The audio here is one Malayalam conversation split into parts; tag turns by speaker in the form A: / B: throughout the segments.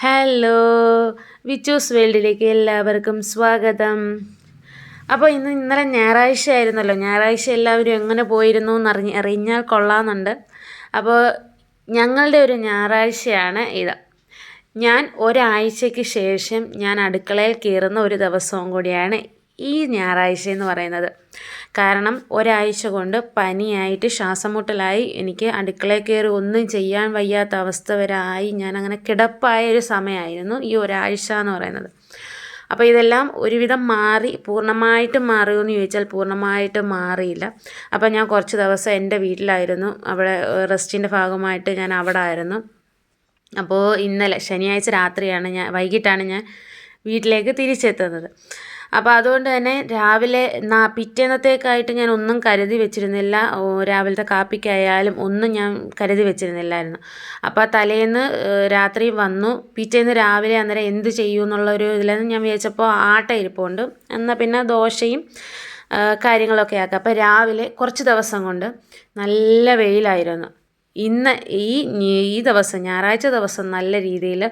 A: ഹലോ, വിച്ചൂസ് വേൾഡിലേക്ക് എല്ലാവർക്കും സ്വാഗതം. അപ്പോൾ ഇന്നലെ ഞായറാഴ്ച ആയിരുന്നല്ലോ. ഞായറാഴ്ച എല്ലാവരും എങ്ങനെ പോയിരുന്നു അറിഞ്ഞാൽ കൊള്ളാമെന്നുണ്ട്. അപ്പോൾ ഞങ്ങളുടെ ഒരു ഞായറാഴ്ചയാണ് ഇത്. ഞാൻ ഒരാഴ്ചയ്ക്ക് ശേഷം ഞാൻ അടുക്കളയിൽ കയറുന്ന ഒരു ദിവസവും കൂടിയാണ് ഈ ഞായറാഴ്ച എന്ന് പറയുന്നത്. കാരണം ഒരാഴ്ച കൊണ്ട് പനിയായിട്ട് ശ്വാസം മുട്ടലായി എനിക്ക് അടുക്കളയിൽ കയറി ഒന്നും ചെയ്യാൻ വയ്യാത്ത അവസ്ഥ വരെ ആയി. ഞാനങ്ങനെ കിടപ്പായ ഒരു സമയമായിരുന്നു ഈ ഒരാഴ്ച എന്ന് പറയുന്നത്. അപ്പോൾ ഇതെല്ലാം ഒരുവിധം മാറി. പൂർണ്ണമായിട്ടും മാറിയോ എന്ന് ചോദിച്ചാൽ പൂർണ്ണമായിട്ടും മാറിയില്ല. അപ്പോൾ ഞാൻ കുറച്ച് ദിവസം എൻ്റെ വീട്ടിലായിരുന്നു. അവിടെ റെസ്റ്റിൻ്റെ ഭാഗമായിട്ട് ഞാൻ അവിടെ ആയിരുന്നു. അപ്പോൾ ഇന്നലെ ശനിയാഴ്ച വൈകിട്ടാണ് ഞാൻ വീട്ടിലേക്ക് തിരിച്ചെത്തുന്നത്. അപ്പോൾ അതുകൊണ്ട് തന്നെ രാവിലെ പിറ്റേന്നത്തേക്കായിട്ട് ഞാൻ ഒന്നും കരുതി വെച്ചിരുന്നില്ല. രാവിലത്തെ കാപ്പിക്കായാലും ഒന്നും ഞാൻ കരുതി വെച്ചിരുന്നില്ലായിരുന്നു. അപ്പോൾ തലേന്ന് രാത്രി വന്നു. പിറ്റേന്ന് രാവിലെ അന്നേരം എന്ത് ചെയ്യും എന്നുള്ളൊരു ഇതിലാണ് ഞാൻ വിചാരിച്ചപ്പോൾ ആട്ട ഇരിപ്പുണ്ട്. എന്നാൽ പിന്നെ ദോശയും കാര്യങ്ങളൊക്കെ ആക്കാം. അപ്പോൾ രാവിലെ കുറച്ച് ദിവസം കൊണ്ട് നല്ല വെയിലായിരുന്നു. ഇന്ന് ഈ ദിവസം ഞായറാഴ്ച ദിവസം നല്ല രീതിയിൽ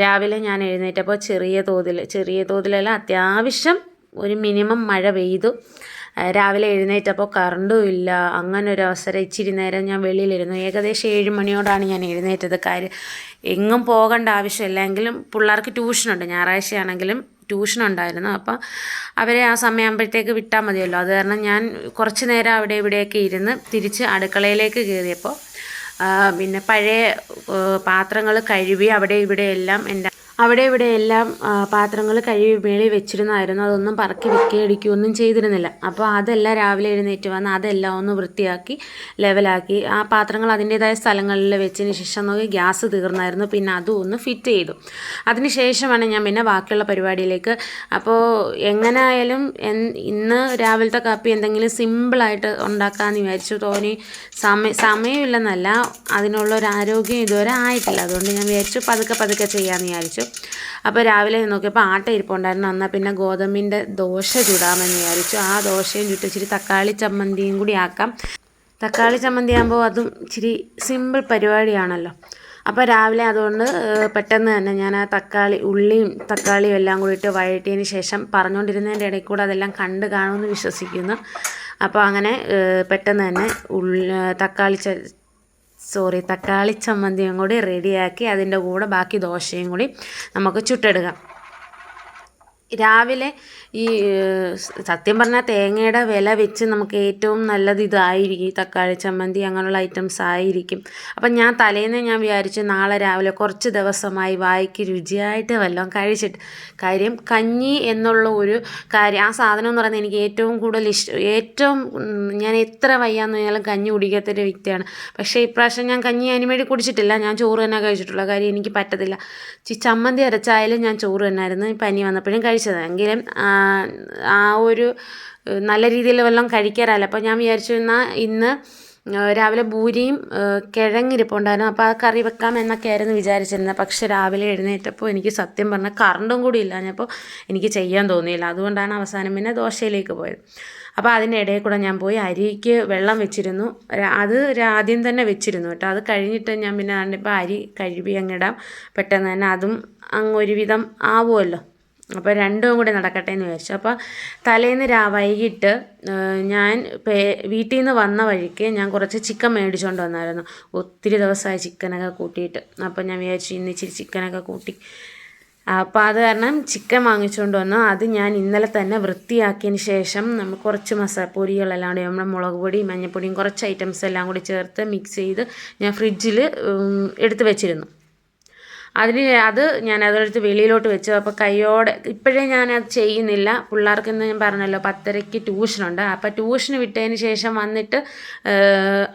A: രാവിലെ ഞാൻ എഴുന്നേറ്റപ്പോൾ ചെറിയ തോതിലല്ല, അത്യാവശ്യം ഒരു മിനിമം മഴ പെയ്തു. രാവിലെ എഴുന്നേറ്റപ്പോൾ കറണ്ടും ഇല്ല. അങ്ങനെ ഒരു അവസരം ഇച്ചിരി നേരം ഞാൻ വെളിയിലിരുന്നു. ഏകദേശം 7 മണിയോടാണ് ഞാൻ എഴുന്നേറ്റത്. കാര്യം എങ്ങും പോകേണ്ട ആവശ്യമില്ല. എങ്കിലും പിള്ളേർക്ക് ട്യൂഷനുണ്ട്. ഞായറാഴ്ചയാണെങ്കിലും ട്യൂഷൻ ഉണ്ടായിരുന്നു. അപ്പം അവരെ ആ സമയമാകുമ്പോഴത്തേക്ക് വിട്ടാൽ മതിയല്ലോ. അത് കാരണം ഞാൻ കുറച്ച് നേരം അവിടെ ഇവിടെയൊക്കെ ഇരുന്ന് തിരിച്ച് അടുക്കളയിലേക്ക് കയറിയപ്പോൾ പിന്നെ പഴയ പാത്രങ്ങൾ കഴുകി അവിടെ ഇവിടെയെല്ലാം പാത്രങ്ങൾ കഴുകി മേളിൽ വെച്ചിരുന്നായിരുന്നു. അതൊന്നും പറക്കി വെക്കുകയൊന്നും ചെയ്തിരുന്നില്ല. അപ്പോൾ അതെല്ലാം രാവിലെ എഴുന്നേറ്റ് വന്ന് അതെല്ലാം ഒന്ന് വൃത്തിയാക്കി ലെവലാക്കി ആ പാത്രങ്ങൾ അതിൻ്റേതായ സ്ഥലങ്ങളിൽ വെച്ചതിന് ശേഷം നോക്കി ഗ്യാസ് തീർന്നായിരുന്നു. പിന്നെ അതും ഒന്ന് ഫിറ്റ് ചെയ്തു. അതിന് ശേഷമാണ് ഞാൻ പിന്നെ ബാക്കിയുള്ള പരിപാടിയിലേക്ക്. അപ്പോൾ എങ്ങനെയായാലും ഇന്ന് രാവിലത്തെ കാപ്പി എന്തെങ്കിലും സിമ്പിളായിട്ട് ഉണ്ടാക്കാമെന്ന് വിചാരിച്ചു. തോന്നി സമയമില്ലെന്നല്ല, അതിനുള്ളൊരു ആരോഗ്യം ഇതുവരെ ആയിട്ടില്ല. അതുകൊണ്ട് ഞാൻ വിചാരിച്ചു പതുക്കെ ചെയ്യാമെന്ന് വിചാരിച്ചു. അപ്പോൾ രാവിലെ നോക്കിയപ്പോൾ ആട്ട ഇരിപ്പുണ്ടായിരുന്നു. എന്നാൽ പിന്നെ ഗോതമ്പിൻ്റെ ദോശ ചുടാമെന്ന് വിചാരിച്ചു. ആ ദോശയും ചുട്ടിച്ചിരി തക്കാളി ചമ്മന്തിയും കൂടി ആക്കാം. തക്കാളി ചമ്മന്തി ആകുമ്പോൾ അതും ഇച്ചിരി സിമ്പിൾ പരിപാടിയാണല്ലോ. അപ്പോൾ രാവിലെ അതുകൊണ്ട് പെട്ടെന്ന് തന്നെ ഞാൻ ആ ഉള്ളിയും തക്കാളിയും എല്ലാം കൂടിയിട്ട് വഴറ്റിയതിന് ശേഷം പറഞ്ഞുകൊണ്ടിരുന്നതിൻ്റെ ഇടയിൽ കൂടെ അതെല്ലാം കണ്ട് കാണുമെന്ന് വിശ്വസിക്കുന്നു. അപ്പോൾ അങ്ങനെ പെട്ടെന്ന് തന്നെ തക്കാളി ചമ്മന്തിയും കൂടി റെഡിയാക്കി അതിൻ്റെ കൂടെ ബാക്കി ദോശയും കൂടി നമുക്ക് ചുട്ടെടുക്കാം. രാവിലെ ഈ സത്യം പറഞ്ഞാൽ തേങ്ങയുടെ വില വെച്ച് നമുക്ക് ഏറ്റവും നല്ലത് ഇതായിരിക്കും. തക്കാളി ചമ്മന്തി അങ്ങനെയുള്ള ഐറ്റംസ് ആയിരിക്കും. അപ്പം ഞാൻ തലേന്ന് ഞാൻ വിചാരിച്ചു നാളെ രാവിലെ കുറച്ച് ദിവസമായി വായിക്ക് രുചിയായിട്ട് വല്ലതും കഴിച്ചിട്ട്. കാര്യം കഞ്ഞി എന്നുള്ള ഒരു കാര്യം, ആ സാധനം എന്ന് പറയുന്നത് എനിക്ക് ഏറ്റവും കൂടുതൽ ഞാൻ എത്ര വയ്യാന്ന് പറഞ്ഞാലും കഞ്ഞി കുടിക്കാത്തൊരു വ്യക്തിയാണ്. പക്ഷേ ഇപ്രാവശ്യം ഞാൻ കഞ്ഞി അതിനുവേണ്ടി കുടിച്ചിട്ടില്ല. ഞാൻ ചോറ് തന്നെ കഴിച്ചിട്ടുള്ള കാര്യം എനിക്ക് പറ്റത്തില്ല. ചമ്മന്തി അരച്ചായാലും ഞാൻ ചോറ് തന്നെയായിരുന്നു പനി വന്നപ്പോഴും കഴിച്ചത്. എങ്കിലും ആ ഒരു നല്ല രീതിയിൽ വല്ലതും കഴിക്കാറല്ല. അപ്പോൾ ഞാൻ വിചാരിച്ചു ഇന്ന് രാവിലെ പൂരിയും കിഴങ്ങിരിപ്പുണ്ടായിരുന്നു. അപ്പോൾ ആ കറി വെക്കാം എന്നൊക്കെ ആയിരുന്നു വിചാരിച്ചിരുന്നത്. പക്ഷെ രാവിലെ എഴുന്നേറ്റപ്പോൾ എനിക്ക് സത്യം പറഞ്ഞാൽ കറണ്ടും കൂടി ഇല്ലാഞ്ഞപ്പോൾ എനിക്ക് ചെയ്യാൻ തോന്നിയില്ല. അതുകൊണ്ടാണ് അവസാനം പിന്നെ ദോശയിലേക്ക് പോയത്. അപ്പോൾ അതിൻ്റെ ഇടയിൽ കൂടെ ഞാൻ പോയി അരിക്ക് വെള്ളം വെച്ചിരുന്നു. അത് ആദ്യം തന്നെ വെച്ചിരുന്നു കേട്ടോ. അത് കഴിഞ്ഞിട്ട് ഞാൻ പിന്നെ ഇപ്പോൾ അരി കഴുകി അങ്ങിടാം. പെട്ടെന്ന് തന്നെ അതും ഒരുവിധം ആവുമല്ലോ. അപ്പോൾ രണ്ടും കൂടി നടക്കട്ടെ എന്ന് വിചാരിച്ചു. അപ്പോൾ തലേന്ന് വൈകിട്ട് ഞാൻ വീട്ടിൽ നിന്ന് വന്ന വഴിക്ക് ഞാൻ കുറച്ച് ചിക്കൻ മേടിച്ചുകൊണ്ട് വന്നായിരുന്നു. ഒത്തിരി ദിവസമായി ചിക്കനൊക്കെ കൂട്ടിയിട്ട്. അപ്പോൾ ഞാൻ വിചാരിച്ചു ഇന്ന് ഇച്ചിരി ചിക്കനൊക്കെ കൂട്ടി. അപ്പോൾ അത് കാരണം ചിക്കൻ വാങ്ങിച്ചുകൊണ്ട് വന്നു. അത് ഞാൻ ഇന്നലെ തന്നെ വൃത്തിയാക്കിയതിന് ശേഷം നമ്മൾ കുറച്ച് പൊടികളെല്ലാം കൂടി നമ്മുടെ മുളക് പൊടിയും മഞ്ഞൾപ്പൊടിയും കുറച്ച് ഐറ്റംസ് എല്ലാം കൂടി ചേർത്ത് മിക്സ് ചെയ്ത് ഞാൻ ഫ്രിഡ്ജിൽ എടുത്ത് വെച്ചിരുന്നു. അത് ഞാൻ അതെടുത്ത് വെളിയിലോട്ട് വെച്ചു. അപ്പോൾ കയ്യോടെ ഇപ്പോഴേ ഞാനത് ചെയ്യുന്നില്ല. പിള്ളേർക്കെന്ന് ഞാൻ പറഞ്ഞല്ലോ 10:30 ട്യൂഷനുണ്ട്. അപ്പോൾ ട്യൂഷന് വിട്ടതിന് ശേഷം വന്നിട്ട്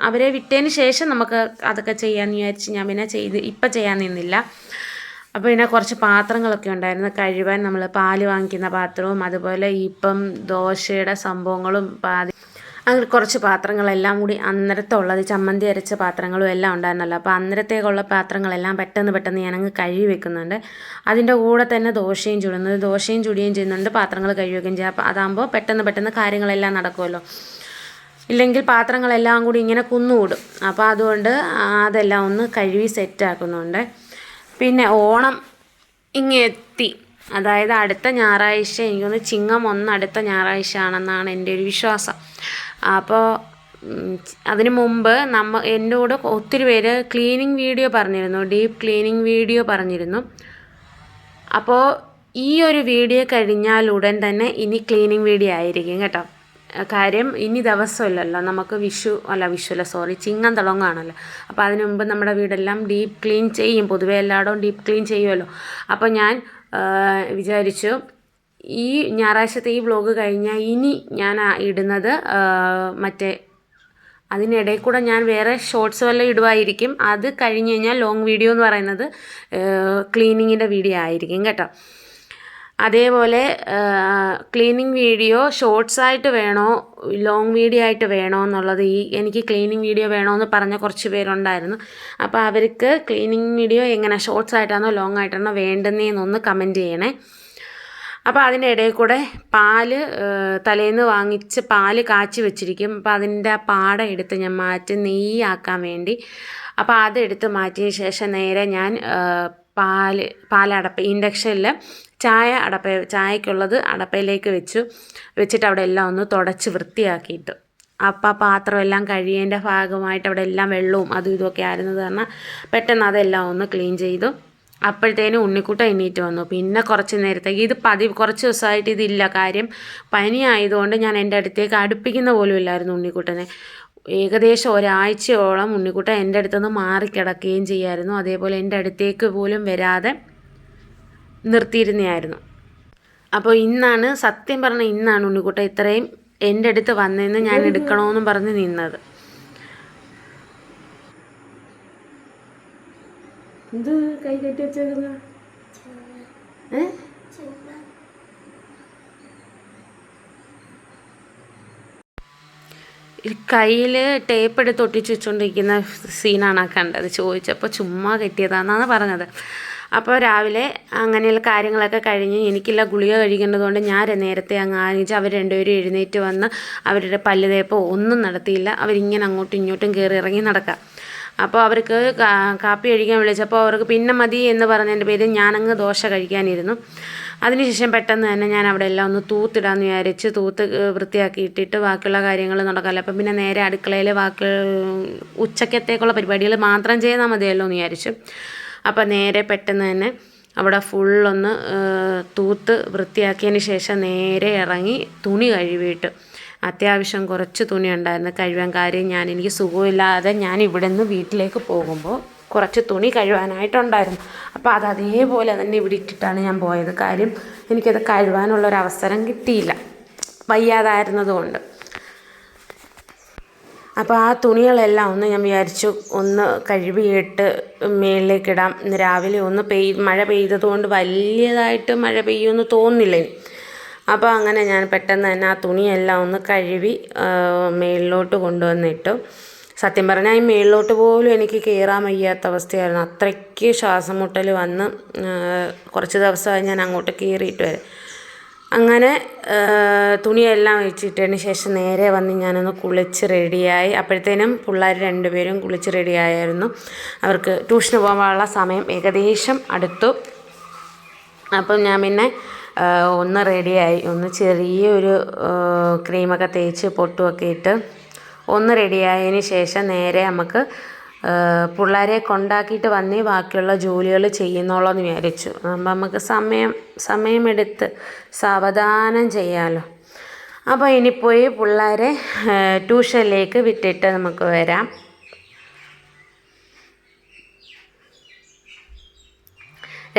A: അവരെ വിട്ടതിന് ശേഷം നമുക്ക് അതൊക്കെ ചെയ്യാമെന്ന് വിചാരിച്ച് ഞാൻ പിന്നെ ഇപ്പം ചെയ്യാൻ നിന്നില്ല. അപ്പോൾ പിന്നെ കുറച്ച് പാത്രങ്ങളൊക്കെ ഉണ്ടായിരുന്നു കഴുകാൻ. നമ്മൾ പാല് വാങ്ങിക്കുന്ന പാത്രവും അതുപോലെ ഇപ്പം ദോശയുടെ സംഭവങ്ങളും അങ്ങനെ കുറച്ച് പാത്രങ്ങളെല്ലാം കൂടി അന്നേരത്തുള്ളത് ചമ്മന്തി അരച്ച പാത്രങ്ങളും എല്ലാം ഉണ്ടായിരുന്നല്ലോ. അപ്പോൾ അന്നേരത്തേക്കുള്ള പാത്രങ്ങളെല്ലാം പെട്ടെന്ന് ഞാനങ്ങ് കഴുകി വെക്കുന്നുണ്ട്. അതിൻ്റെ കൂടെ തന്നെ ദോശയും ചുടുകയും ചെയ്യുന്നുണ്ട്, പാത്രങ്ങൾ കഴുകി വയ്ക്കുകയും ചെയ്യും. അപ്പോൾ അതാകുമ്പോൾ പെട്ടെന്ന് കാര്യങ്ങളെല്ലാം നടക്കുമല്ലോ. ഇല്ലെങ്കിൽ പാത്രങ്ങളെല്ലാം കൂടി ഇങ്ങനെ കുന്നുകൂടും. അപ്പോൾ അതുകൊണ്ട് അതെല്ലാം ഒന്ന് കഴുകി സെറ്റാക്കുന്നുണ്ട്. പിന്നെ ഓണം ഇങ്ങെത്തി. അതായത് അടുത്ത ഞായറാഴ്ച, എനിക്കൊന്ന് ചിങ്ങം 1 അടുത്ത ഞായറാഴ്ച ആണെന്നാണ് എൻ്റെ ഒരു വിശ്വാസം. അപ്പോൾ അതിന് മുമ്പ് എൻ്റെ കൂടെ ഒത്തിരി പേര് ക്ലീനിങ് വീഡിയോ പറഞ്ഞിരുന്നു, ഡീപ്പ് ക്ലീനിങ് വീഡിയോ പറഞ്ഞിരുന്നു. അപ്പോൾ ഈ ഒരു വീഡിയോ കഴിഞ്ഞാൽ ഉടൻ തന്നെ ഇനി ക്ലീനിങ് വീഡിയോ ആയിരിക്കും കേട്ടോ. കാര്യം ഇനി ദിവസമില്ലല്ലോ, നമുക്ക് ചിങ്ങം തുടങ്ങുകയാണല്ലോ. അപ്പോൾ അതിന് മുമ്പ് നമ്മുടെ വീടെല്ലാം ഡീപ്പ് ക്ലീൻ ചെയ്യും, പൊതുവേ എല്ലായിടവും ഡീപ്പ് ക്ലീൻ ചെയ്യുമല്ലോ. അപ്പോൾ ഞാൻ വിചാരിച്ചു ഈ ഞായറാഴ്ചത്തെ ഈ വ്ലോഗ് കഴിഞ്ഞാൽ ഇനി ഞാൻ ഇടുന്നത് അതിനിടയിൽ കൂടെ ഞാൻ വേറെ ഷോർട്സ് വല്ലതും ഇടുമായിരിക്കും. അത് കഴിഞ്ഞ് കഴിഞ്ഞാൽ ലോങ് വീഡിയോ എന്ന് പറയുന്നത് ക്ലീനിങ്ങിൻ്റെ വീഡിയോ ആയിരിക്കും കേട്ടോ. അതേപോലെ ക്ലീനിങ് വീഡിയോ ഷോർട്സ് ആയിട്ട് വേണോ ലോങ് വീഡിയോ ആയിട്ട് വേണോ എന്നുള്ളത്, എനിക്ക് ക്ലീനിങ് വീഡിയോ വേണമെന്ന് പറഞ്ഞ കുറച്ച് പേരുണ്ടായിരുന്നു. അപ്പോൾ അവർക്ക് ക്ലീനിങ് വീഡിയോ എങ്ങനെ ഷോർട്സ് ആയിട്ടാണോ ലോങ് ആയിട്ടാണോ വേണ്ടുന്നതെന്നൊന്ന് കമൻറ്റ് ചെയ്യണേ. അപ്പോൾ അതിൻ്റെ ഇടയിൽ കൂടെ തലേന്ന് വാങ്ങിച്ച് പാല് കാച്ചി വെച്ചിരിക്കും. അപ്പോൾ അതിൻ്റെ പാട എടുത്ത് ഞാൻ മാറ്റി നെയ്യാക്കാൻ വേണ്ടി. അപ്പോൾ അതെടുത്ത് മാറ്റിയ ശേഷം നേരെ ഞാൻ പാലടപ്പ് ഇൻഡക്ഷനിൽ ചായക്കുള്ളത് അടപ്പയിലേക്ക് വെച്ചിട്ട് അവിടെ എല്ലാം ഒന്ന് തുടച്ച് വൃത്തിയാക്കിയിട്ട്, അപ്പോൾ പാത്രമെല്ലാം കഴിയേണ്ട ഭാഗമായിട്ട് അവിടെ എല്ലാം വെള്ളവും അതും ഇതുമൊക്കെ ആയിരുന്നത് കാരണം പെട്ടെന്ന് അതെല്ലാം ഒന്ന് ക്ലീൻ ചെയ്തു. അപ്പോഴത്തേനും ഉണ്ണിക്കുട്ടൻ എണീറ്റ് വന്നു. പിന്നെ കുറച്ച് നേരത്തേക്ക് കുറച്ച് ദിവസമായിട്ട് ഇതില്ല. കാര്യം പനി ആയതുകൊണ്ട് ഞാൻ എൻ്റെ അടുത്തേക്ക് അടുപ്പിക്കുന്ന പോലും ഇല്ലായിരുന്നു ഉണ്ണിക്കുട്ടനെ. ഏകദേശം ഒരാഴ്ചയോളം ഉണ്ണിക്കുട്ടൻ എൻ്റെ അടുത്തുനിന്ന് മാറിക്കിടക്കുകയും ചെയ്യായിരുന്നു. അതേപോലെ എൻ്റെ അടുത്തേക്ക് പോലും വരാതെ നിർത്തിയിരുന്നതായിരുന്നു. അപ്പോൾ സത്യം പറഞ്ഞാൽ ഇന്നാണ് ഉണ്ണിക്കുട്ടൻ ഇത്രയും എൻ്റെ അടുത്ത് വന്നതെന്ന് ഞാൻ എടുക്കണമെന്നും പറഞ്ഞ് നിന്നത്. എന്ത് കൈ കെട്ടി വെച്ചേക്കുന്ന കയ്യിൽ ടേപ്പ് എടുത്ത് ഒട്ടിച്ച് വെച്ചുകൊണ്ടിരിക്കുന്ന സീനാണ് കണ്ടത്. ചോദിച്ചപ്പോൾ ചുമ്മാ കെട്ടിയതാണെന്നാണ് പറഞ്ഞത്. അപ്പോൾ രാവിലെ അങ്ങനെയുള്ള കാര്യങ്ങളൊക്കെ കഴിഞ്ഞ് എനിക്കുള്ള ഗുളിക കഴിക്കേണ്ടതുകൊണ്ട് ഞാൻ നേരത്തെ അങ്ങ് ആലോചിച്ച് അവർ രണ്ടുപേരും എഴുന്നേറ്റ് വന്ന് അവരുടെ പല്ല് തേപ്പോ ഒന്നും നടത്തിയില്ല. അവരിങ്ങനെ അങ്ങോട്ടും ഇങ്ങോട്ടും കയറി ഇറങ്ങി നടക്കാം. അപ്പോൾ അവർക്ക് കാപ്പി കഴിക്കാൻ വിളിച്ചപ്പോൾ അവർക്ക് പിന്നെ മതി എന്ന് പറഞ്ഞതിൻ്റെ പേരിൽ ഞാനങ്ങ് ദോശ കഴിക്കാനിരുന്നു. അതിനുശേഷം പെട്ടെന്ന് തന്നെ ഞാൻ അവിടെ എല്ലാം ഒന്ന് തൂത്തിടാമെന്ന് വിചാരിച്ച് വൃത്തിയാക്കി ഇട്ടിട്ട് ബാക്കിയുള്ള കാര്യങ്ങൾ നടക്കാമല്ലോ. അപ്പം പിന്നെ നേരെ അടുക്കളയിൽ ഉച്ചക്കത്തേക്കുള്ള പരിപാടികൾ മാത്രം ചെയ്താൽ മതിയല്ലോ എന്ന് വിചാരിച്ചു. അപ്പം നേരെ പെട്ടെന്ന് തന്നെ അവിടെ ഫുള്ളൊന്ന് തൂത്ത് വൃത്തിയാക്കിയതിന് ശേഷം നേരെ ഇറങ്ങി തുണി കഴുകിയിട്ട്, അത്യാവശ്യം കുറച്ച് തുണി ഉണ്ടായിരുന്നു കഴുകാൻ. കാര്യം എനിക്ക് സുഖമില്ലാതെ ഞാൻ ഇവിടെ നിന്ന് വീട്ടിലേക്ക് പോകുമ്പോൾ കുറച്ച് തുണി കഴുകാനായിട്ടുണ്ടായിരുന്നു. അപ്പോൾ അതേപോലെ തന്നെ ഇവിടെ ഇട്ടിട്ടാണ് ഞാൻ പോയത്. കാര്യം എനിക്കത് കഴുകാനുള്ളൊരവസരം കിട്ടിയില്ല, വയ്യാതായിരുന്നതുകൊണ്ട്. അപ്പോൾ ആ തുണികളെല്ലാം ഒന്ന് ഞാൻ വിചാരിച്ചു ഒന്ന് കഴുകിയിട്ട് മേളിലേക്കിടാം. രാവിലെ ഒന്ന് മഴ പെയ്തതുകൊണ്ട് വലിയതായിട്ട് മഴ പെയ്യുമെന്ന് തോന്നുന്നില്ല. അപ്പോൾ അങ്ങനെ ഞാൻ പെട്ടെന്ന് തന്നെ ആ തുണിയെല്ലാം ഒന്ന് കഴുകി മേളിലോട്ട് കൊണ്ടുവന്നിട്ടു. സത്യം പറഞ്ഞാൽ ഈ മേളിലോട്ട് പോലും എനിക്ക് കയറാൻ വയ്യാത്ത അവസ്ഥയായിരുന്നു. അത്രയ്ക്ക് ശ്വാസം മുട്ടൽ വന്ന് കുറച്ച് ദിവസമായി ഞാൻ അങ്ങോട്ട് കയറിയിട്ട് വരെ. അങ്ങനെ തുണിയെല്ലാം വെച്ചിട്ടതിന് ശേഷം നേരെ വന്ന് ഞാനൊന്ന് കുളിച്ച് റെഡിയായി. അപ്പോഴത്തേനും പിള്ളേർ രണ്ടുപേരും കുളിച്ച് റെഡിയായിരുന്നു. അവർക്ക് ട്യൂഷന് പോകാനുള്ള സമയം ഏകദേശം അടുത്തു. അപ്പം ഞാൻ പിന്നെ ഒന്ന് റെഡിയായി, ഒന്ന് ചെറിയൊരു ക്രീമൊക്കെ തേച്ച് പൊട്ടുമൊക്കെ ഇട്ട് ഒന്ന് റെഡിയായതിന് ശേഷം നേരെ നമുക്ക് പിള്ളേരെ കൊണ്ടാക്കിയിട്ട് വന്നേ ബാക്കിയുള്ള ജോലികൾ ചെയ്യുന്നുള്ളൂ എന്ന് വിചാരിച്ചു. അപ്പം നമുക്ക് സമയമെടുത്ത് സാവധാനം ചെയ്യാമല്ലോ. അപ്പോൾ ഇനി പോയി പിള്ളേരെ ട്യൂഷനിലേക്ക് വിട്ടിട്ട് നമുക്ക് വരാം.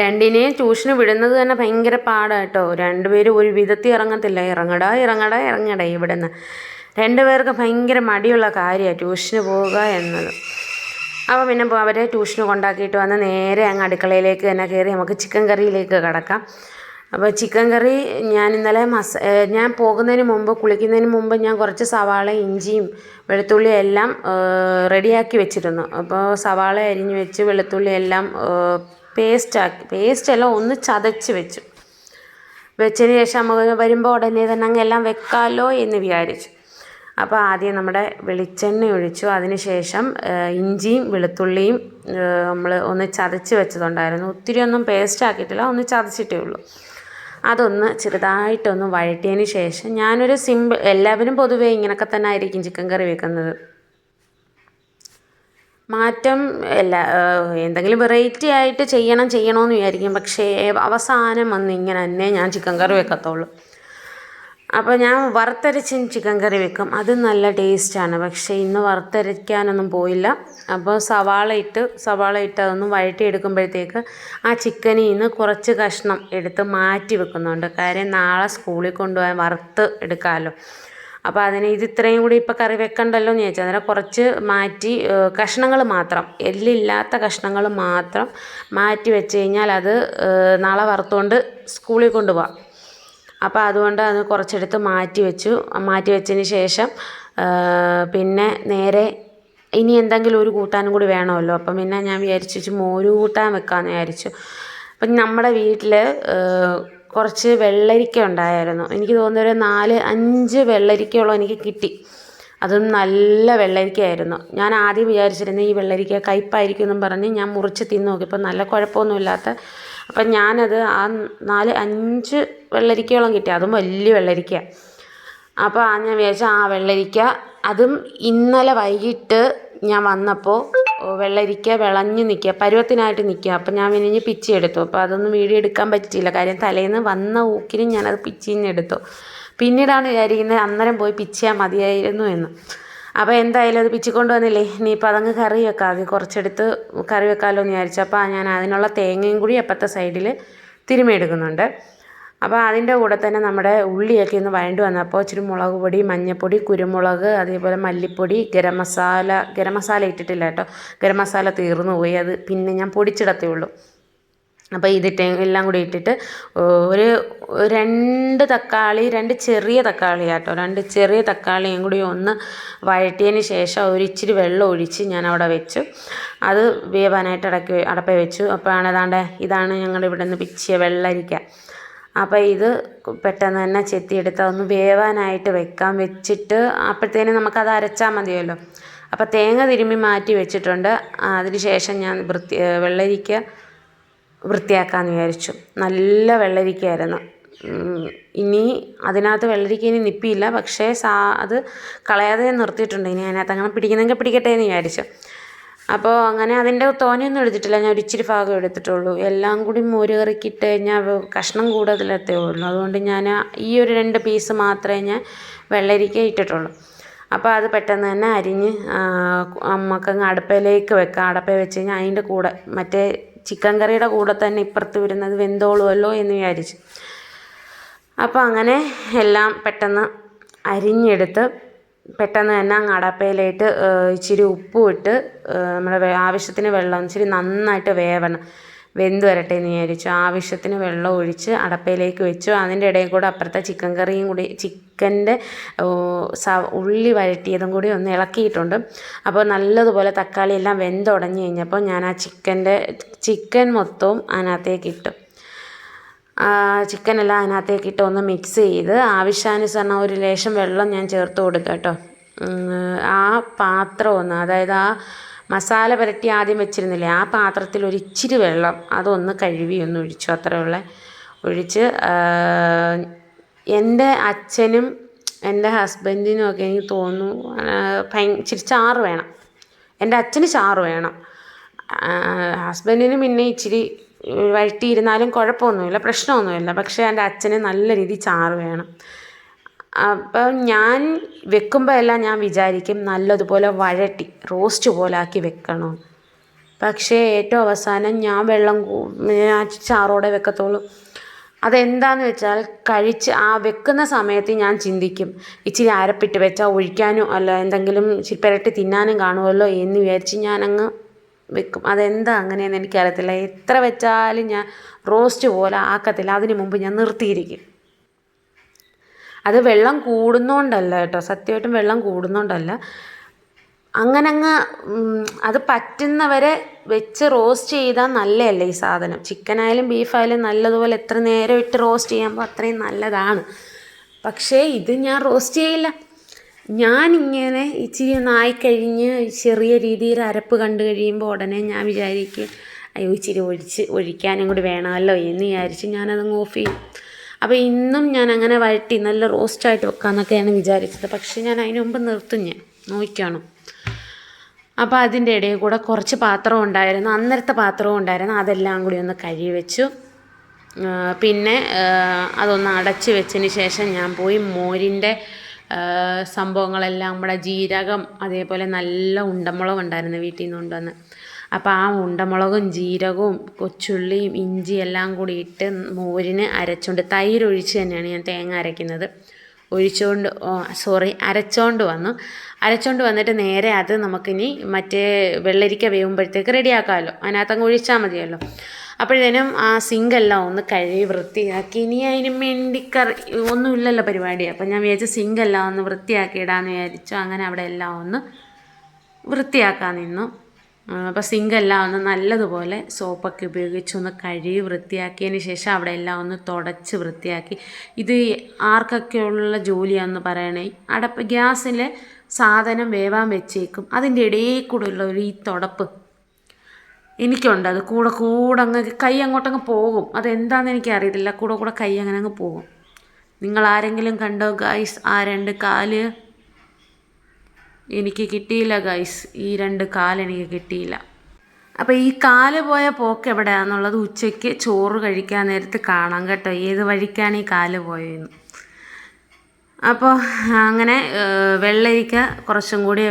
A: രണ്ടിനെയും ട്യൂഷന് വിടുന്നത് തന്നെ ഭയങ്കര പാടാണ് കേട്ടോ. രണ്ടുപേരും ഒരു വിധത്തിൽ ഇറങ്ങത്തില്ല. ഇറങ്ങടാ ഇവിടെ നിന്ന്. രണ്ടുപേർക്ക് ഭയങ്കര മടിയുള്ള കാര്യമാണ് ട്യൂഷന് പോവുക എന്നത്. അപ്പോൾ പിന്നെ അവരെ ട്യൂഷന് കൊണ്ടാക്കിയിട്ട് വന്ന് നേരെ അങ്ങ് അടുക്കളയിലേക്ക് തന്നെ കയറി നമുക്ക് ചിക്കൻ കറിയിലേക്ക് കിടക്കാം. അപ്പോൾ ചിക്കൻ കറി ഞാൻ ഇന്നലെ ഞാൻ പോകുന്നതിന് മുമ്പ്, കുളിക്കുന്നതിന് മുമ്പ് ഞാൻ കുറച്ച് സവാള, ഇഞ്ചിയും വെളുത്തുള്ളിയും എല്ലാം റെഡിയാക്കി വെച്ചിരുന്നു. അപ്പോൾ സവാള അരിഞ്ഞ് വെച്ച് വെളുത്തുള്ളി എല്ലാം പേസ്റ്റെല്ലാം ഒന്ന് ചതച്ച് വെച്ചതിന് ശേഷം നമുക്ക് വരുമ്പോൾ ഉടനെ തന്നെ അങ്ങ് എല്ലാം വെക്കാമല്ലോ എന്ന് വിചാരിച്ചു. അപ്പോൾ ആദ്യം നമ്മുടെ വെളിച്ചെണ്ണ ഒഴിച്ചു. അതിനുശേഷം ഇഞ്ചിയും വെളുത്തുള്ളിയും നമ്മൾ ഒന്ന് ചതച്ച് വെച്ചതുണ്ടായിരുന്നു. ഒത്തിരി ഒന്നും പേസ്റ്റ് ആക്കിയിട്ടില്ല, ഒന്ന് ചതച്ചിട്ടേ ഉള്ളൂ. അതൊന്ന് ചെറുതായിട്ടൊന്ന് വഴറ്റിയതിന് ശേഷം ഞാനൊരു എല്ലാവരും പൊതുവേ ഇങ്ങനെയൊക്കെ തന്നെ ആയിരിക്കും ചിക്കൻ കറി വെക്കുന്നത്. മാറ്റം എന്തെങ്കിലും വെറൈറ്റി ആയിട്ട് ചെയ്യണമെന്ന് വിചാരിക്കും. പക്ഷേ അവസാനം വന്ന് ഇങ്ങനെ തന്നെ ഞാൻ ചിക്കൻ കറി വെക്കത്തുള്ളൂ. അപ്പോൾ ഞാൻ വറുത്തരച്ച് ചിക്കൻ കറി വെക്കും, അത് നല്ല ടേസ്റ്റാണ്. പക്ഷേ ഇന്ന് വറുത്തരയ്ക്കാനൊന്നും പോയില്ല. അപ്പോൾ സവാള ഇട്ട് അതൊന്ന് വഴറ്റിയെടുക്കുമ്പോഴത്തേക്ക് ആ ചിക്കനിൽ നിന്ന് കുറച്ച് കഷ്ണം എടുത്ത് മാറ്റി വെക്കുന്നുണ്ട്. കാര്യം നാളെ സ്കൂളിൽ കൊണ്ടുപോകാൻ വറുത്ത് എടുക്കാമല്ലോ. അപ്പോൾ അതിന് ഇത്രയും കൂടി ഇപ്പോൾ കറി വെക്കണ്ടല്ലോ എന്ന് ചോദിച്ചാൽ അന്നേരം കുറച്ച് മാറ്റി കഷ്ണങ്ങൾ മാത്രം, എല്ലില്ലാത്ത കഷ്ണങ്ങൾ മാത്രം മാറ്റി വെച്ച് കഴിഞ്ഞാൽ അത് നാളെ വറുത്തുകൊണ്ട് സ്കൂളിൽ കൊണ്ടുപോകാം. അപ്പോൾ അതുകൊണ്ട് അത് കുറച്ചെടുത്ത് മാറ്റി വെച്ചതിന് ശേഷം പിന്നെ നേരെ ഇനി എന്തെങ്കിലും ഒരു കൂട്ടാനും കൂടി വേണമല്ലോ. അപ്പം പിന്നെ ഞാൻ വിചാരിച്ചു മോര് കൂട്ടാൻ വെക്കാമെന്ന് വിചാരിച്ചു. അപ്പം നമ്മുടെ വീട്ടിൽ കുറച്ച് വെള്ളരിക്ക ഉണ്ടായിരുന്നു. എനിക്ക് തോന്നുന്നു ഒരു 4-5 വെള്ളരിക്കയോളം എനിക്ക് കിട്ടി. അതും നല്ല വെള്ളരിക്കയായിരുന്നു. ഞാൻ ആദ്യം വിചാരിച്ചിരുന്നു ഈ വെള്ളരിക്ക കയ്പ്പായിരിക്കും എന്നും പറഞ്ഞ് ഞാൻ മുറിച്ച് തിന്ന് നോക്കിയപ്പോൾ നല്ല കുഴപ്പമൊന്നുമില്ലാത്ത. അപ്പം ഞാനത് ആ 4-5 വെള്ളരിക്കയോളം കിട്ടി. അതും വലിയ വെള്ളരിക്ക. അപ്പോൾ ഞാൻ വിചാരിച്ചു വെള്ളരിക്ക അതും ഇന്നലെ വൈകിട്ട് ഞാൻ വന്നപ്പോൾ വെള്ളരിക്ക വിളഞ്ഞ് നിൽക്കുക, പരുവത്തിനായിട്ട് നിൽക്കുക. അപ്പം ഞാൻ പിന്നെ പിച്ചിയെടുത്തു. അപ്പോൾ അതൊന്നും വീഡിയോ എടുക്കാൻ പറ്റിയില്ല. കാര്യം തലേന്ന് വന്ന ഊക്കിനും ഞാനത് പിച്ചിഞ്ഞെടുത്തു. പിന്നീടാണ് വിചാരിക്കുന്നത് അന്നേരം പോയി പിച്ചിയാൽ മതിയായിരുന്നു എന്ന്. അപ്പോൾ എന്തായാലും അത് പിച്ചിക്കൊണ്ട് വന്നില്ലേ, ഇനിയിപ്പോൾ അതങ്ങ് കറി വെക്കാം. അത് കുറച്ചെടുത്ത് കറി വെക്കാമല്ലോ എന്ന് വിചാരിച്ചു. അപ്പോൾ ഞാൻ അതിനുള്ള തേങ്ങയും കൂടി അപ്പുറത്തെ സൈഡിൽ തിരുമ്മിയെടുക്കുന്നുണ്ട്. അപ്പോൾ അതിൻ്റെ കൂടെ തന്നെ നമ്മുടെ ഉള്ളിയൊക്കെ ഒന്ന് വഴണ്ട് വന്നപ്പോൾ ഇച്ചിരി മുളക് പൊടി, മഞ്ഞൾപ്പൊടി, കുരുമുളക്, അതേപോലെ മല്ലിപ്പൊടി, ഗരം മസാല ഇട്ടിട്ടില്ല കേട്ടോ. ഗരം മസാല തീർന്നു പോയി, അത് പിന്നെ ഞാൻ പൊടിച്ചിടത്തേ ഉള്ളൂ. അപ്പോൾ എല്ലാം കൂടി ഇട്ടിട്ട് ഒരു 2 തക്കാളി, 2 ചെറിയ തക്കാളി കേട്ടോ, 2 ചെറിയ തക്കാളിയും കൂടി ഒന്ന് വഴറ്റിയതിന് ശേഷം ഇച്ചിരി വെള്ളം ഒഴിച്ച് ഞാൻ അവിടെ വെച്ചു. അത് വേവാനായിട്ട് അടപ്പേ വെച്ചു. അപ്പോഴാണ് ഇതാണ് ഞങ്ങളിവിടെ നിന്ന് പിച്ചിയ വെള്ളരിക്ക. അപ്പോൾ ഇത് പെട്ടെന്ന് തന്നെ ചെത്തിയെടുത്ത് ഒന്ന് വേവാനായിട്ട് വെച്ചിട്ട് അപ്പോഴത്തേനും നമുക്കത് അരച്ചാൽ മതിയല്ലോ. അപ്പോൾ തേങ്ങ തിരുമ്മി മാറ്റി വെച്ചിട്ടുണ്ട്. അതിന് ശേഷം ഞാൻ വെള്ളരിക്ക വൃത്തിയാക്കാമെന്ന് വിചാരിച്ചു. നല്ല വെള്ളരിക്കയായിരുന്നു. ഇനി അതിനകത്ത് വെള്ളരിക്ക ഇനി നിപ്പിയില്ല, പക്ഷേ അത് കളയാതെ നിർത്തിയിട്ടുണ്ട്. ഇനി അതിനകത്ത് അങ്ങനെ പിടിക്കുന്നെങ്കിൽ പിടിക്കട്ടെ എന്ന് വിചാരിച്ചു. അപ്പോൾ അങ്ങനെ അതിൻ്റെ തോനെയൊന്നും എടുത്തിട്ടില്ല, ഞാൻ ഒരു ഇച്ചിരി ഭാഗം എടുത്തിട്ടുള്ളൂ. എല്ലാം കൂടി മോര് കറിക്കിട്ട് കഴിഞ്ഞാൽ കഷ്ണം കൂടുതലത്തേ ഉള്ളൂ. അതുകൊണ്ട് ഞാൻ ഈ ഒരു 2 പീസ് മാത്രമേ ഞാൻ വെള്ളരിക്ക ഇട്ടിട്ടുള്ളൂ. അപ്പോൾ അത് പെട്ടെന്ന് തന്നെ അരിഞ്ഞ് നമുക്കങ്ങ് അടുപ്പയിലേക്ക് വെക്കാം. അടുപ്പയിൽ വെച്ച് കഴിഞ്ഞാൽ അതിൻ്റെ കൂടെ മറ്റേ ചിക്കൻ കറിയുടെ കൂടെ തന്നെ ഇപ്പുറത്ത് വരുന്നത് വെന്തോളുമല്ലോ എന്ന് വിചാരിച്ചു. അപ്പോൾ അങ്ങനെ എല്ലാം പെട്ടെന്ന് അരിഞ്ഞെടുത്ത് പെട്ടെന്ന് തന്നെ അങ്ങ് അടപ്പയിലിട്ട് ഇച്ചിരി ഉപ്പും ഇട്ട് നമ്മുടെ ആവശ്യത്തിന് വെള്ളം ഇച്ചിരി നന്നായിട്ട് വെന്ത് വരട്ടെ എന്ന് വിചാരിച്ചു. ആവശ്യത്തിന് വെള്ളം ഒഴിച്ച് അടപ്പയിലേക്ക് വെച്ചു. അതിൻ്റെ ഇടയിൽ കൂടെ അപ്പുറത്തെ ചിക്കൻ കറിയും കൂടി, ചിക്കൻ്റെ ഉള്ളി വഴറ്റിയതും കൂടി ഒന്ന് ഇളക്കിയിട്ടുണ്ട്. അപ്പോൾ നല്ലതുപോലെ തക്കാളി എല്ലാം വെന്തുടഞ്ഞ് കഴിഞ്ഞപ്പോൾ ഞാൻ ആ ചിക്കൻ മൊത്തവും അതിനകത്തേക്ക് ഇട്ടു. ചിക്കനെല്ലാം അതിനകത്തേക്കിട്ട് ഒന്ന് മിക്സ് ചെയ്ത് ആവശ്യാനുസരണം ഒരു ലേശം വെള്ളം ഞാൻ ചേർത്ത് കൊടുത്തു കേട്ടോ. ആ പാത്രം ഒന്ന്, അതായത് ആ മസാല പുരട്ടി ആദ്യം വെച്ചിരുന്നില്ലേ, ആ പാത്രത്തിൽ ഒരിച്ചിരി വെള്ളം അതൊന്ന് കഴുകി ഒന്ന് ഒഴിച്ചു. അത്രയുള്ള ഒഴിച്ച് എൻ്റെ അച്ഛനും എൻ്റെ ഹസ്ബൻഡിനും ഒക്കെ എനിക്ക് തോന്നുന്നു ഇച്ചിരി ചാറ് വേണം. എൻ്റെ അച്ഛന് ചാറ് വേണം, ഹസ്ബൻഡിന് പിന്നെ ഇച്ചിരി വഴറ്റിയിരുന്നാലും കുഴപ്പമൊന്നുമില്ല, പ്രശ്നമൊന്നുമില്ല. പക്ഷേ എൻ്റെ അച്ഛന് നല്ല രീതിയിൽ ചാറ് വേണം. അപ്പം ഞാൻ വെക്കുമ്പോൾ എല്ലാം ഞാൻ വിചാരിക്കും നല്ലതുപോലെ വഴറ്റി റോസ്റ്റ് പോലെ ആക്കി വെക്കണം. പക്ഷേ ഏറ്റവും അവസാനം ഞാൻ ചാറോടെ വെക്കത്തുള്ളൂ. അതെന്താണെന്ന് വെച്ചാൽ വെക്കുന്ന സമയത്ത് ഞാൻ ചിന്തിക്കും ഇച്ചിരി അരപ്പിട്ട് വെച്ചാൽ ഒഴിക്കാനും അല്ല എന്തെങ്കിലും ഇച്ചിരി പുരട്ടി തിന്നാനും കാണുമല്ലോ എന്ന് വിചാരിച്ച് ഞാനങ്ങ് വെക്കും. അതെന്താ അങ്ങനെയെന്ന് എനിക്കറിയത്തില്ല. എത്ര വെച്ചാലും ഞാൻ റോസ്റ്റ് പോലെ ആക്കത്തില്ല. അതിന് മുമ്പ് ഞാൻ നിർത്തിയിരിക്കും. അത് വെള്ളം കൂടുന്നോണ്ടല്ല കേട്ടോ, സത്യമായിട്ടും വെള്ളം കൂടുന്നോണ്ടല്ല. അങ്ങനങ്ങ് അത് പറ്റുന്നവരെ വെച്ച് റോസ്റ്റ് ചെയ്താൽ നല്ലതല്ലേ ഈ സാധനം. ചിക്കനായാലും ബീഫായാലും നല്ലതുപോലെ എത്ര നേരം ഇട്ട് റോസ്റ്റ് ചെയ്യുമ്പോൾ അത്രയും നല്ലതാണ്. പക്ഷേ ഇത് ഞാൻ റോസ്റ്റ് ചെയ്യില്ല. ഞാനിങ്ങനെ ഇച്ചിരി ഒന്നായിക്കഴിഞ്ഞ് ചെറിയ രീതിയിൽ അരപ്പ് കണ്ടു കഴിയുമ്പോൾ ഉടനെ ഞാൻ വിചാരിക്കും അയ്യോ ഇച്ചിരി ഒഴിക്കാനും കൂടി വേണമല്ലോ എന്ന് വിചാരിച്ച് ഞാനതങ്ങ് ഓഫ് ചെയ്യും. അപ്പോൾ ഇന്നും ഞാൻ അങ്ങനെ വഴറ്റി നല്ല റോസ്റ്റായിട്ട് വെക്കാമെന്നൊക്കെയാണ് വിചാരിച്ചത്. പക്ഷേ ഞാൻ അതിന് മുമ്പ് നിർത്തും, ഞാൻ നോക്കിക്കാണും. അപ്പോൾ അതിൻ്റെ ഇടയിൽ കൂടെ കുറച്ച് പാത്രം ഉണ്ടായിരുന്നു, അന്നേരത്തെ പാത്രവും ഉണ്ടായിരുന്നു, അതെല്ലാം കൂടി ഒന്ന് കഴുകി വെച്ചു. പിന്നെ അതൊന്ന് അടച്ച് വെച്ചതിന് ശേഷം ഞാൻ പോയി മോരിൻ്റെ സംഭവങ്ങളെല്ലാം, നമ്മുടെ ജീരകം, അതേപോലെ നല്ല ഉണ്ടമുളക് ഉണ്ടായിരുന്നു വീട്ടിൽ നിന്ന് കൊണ്ടുവന്ന്. അപ്പോൾ ആ ഉണ്ടമുളകും ജീരകവും കൊച്ചുള്ളിയും ഇഞ്ചി എല്ലാം കൂടി ഇട്ട് മോരിന് അരച്ചുകൊണ്ട്, തൈര് ഒഴിച്ച് തന്നെയാണ് ഞാൻ തേങ്ങ അരയ്ക്കുന്നത്. അരച്ചുകൊണ്ട് വന്നിട്ട് നേരെ അത് നമുക്കിനി മറ്റേ വെള്ളരിക്ക വേവുമ്പോഴത്തേക്ക് റെഡിയാക്കാമല്ലോ, അതിനകത്തങ്ങ് ഒഴിച്ചാൽ മതിയല്ലോ. അപ്പോഴത്തേനും ആ സിങ്കെല്ലാം ഒന്ന് കഴുകി വൃത്തിയാക്കി, ഇനി അതിന് വേണ്ടി ഒന്നുമില്ലല്ലോ പരിപാടി. അപ്പം ഞാൻ വിചാരിച്ചു സിങ്കെല്ലാം ഒന്ന് വൃത്തിയാക്കി ഇടാമെന്ന് വിചാരിച്ചു. അങ്ങനെ അവിടെ എല്ലാം ഒന്ന് വൃത്തിയാക്കാൻ നിന്നു. അപ്പോൾ സിങ്കെല്ലാം ഒന്ന് നല്ലതുപോലെ സോപ്പൊക്കെ ഉപയോഗിച്ച് ഒന്ന് കഴുകി വൃത്തിയാക്കിയതിന് ശേഷം അവിടെ എല്ലാം ഒന്ന് തുടച്ച് വൃത്തിയാക്കി. ഇത് ആർക്കൊക്കെയുള്ള ജോലിയാണെന്ന് പറയണേ. ഗ്യാസിൽ സാധനം വേവാൻ വെച്ചേക്കും, അതിൻ്റെ ഇടയിൽ കൂടെ ഉള്ള ഈ തുടപ്പ് എനിക്കുണ്ട്. അത് കൂടെ അങ്ങ് കൈ അങ്ങോട്ടങ്ങ് പോകും, അതെന്താണെന്ന് എനിക്കറിയത്തില്ല, കൂടെ കൈ അങ്ങനെ അങ്ങ് പോകും. നിങ്ങൾ ആരെങ്കിലും കണ്ടോ ഗൈസ് ആ 2 കാല്? എനിക്ക് കിട്ടിയില്ല ഗൈസ്, ഈ 2 കാല് എനിക്ക് കിട്ടിയില്ല. അപ്പോൾ ഈ കാല് പോയ പോക്ക് എവിടെയാണെന്നുള്ളത് ഉച്ചയ്ക്ക് ചോറ് കഴിക്കാൻ നേരത്ത് കാണാം കേട്ടോ, ഏത് വഴിക്കാണ് ഈ കാല് പോയതെന്ന്. അപ്പോൾ അങ്ങനെ വെള്ളരിക്ക കുറച്ചും കൂടി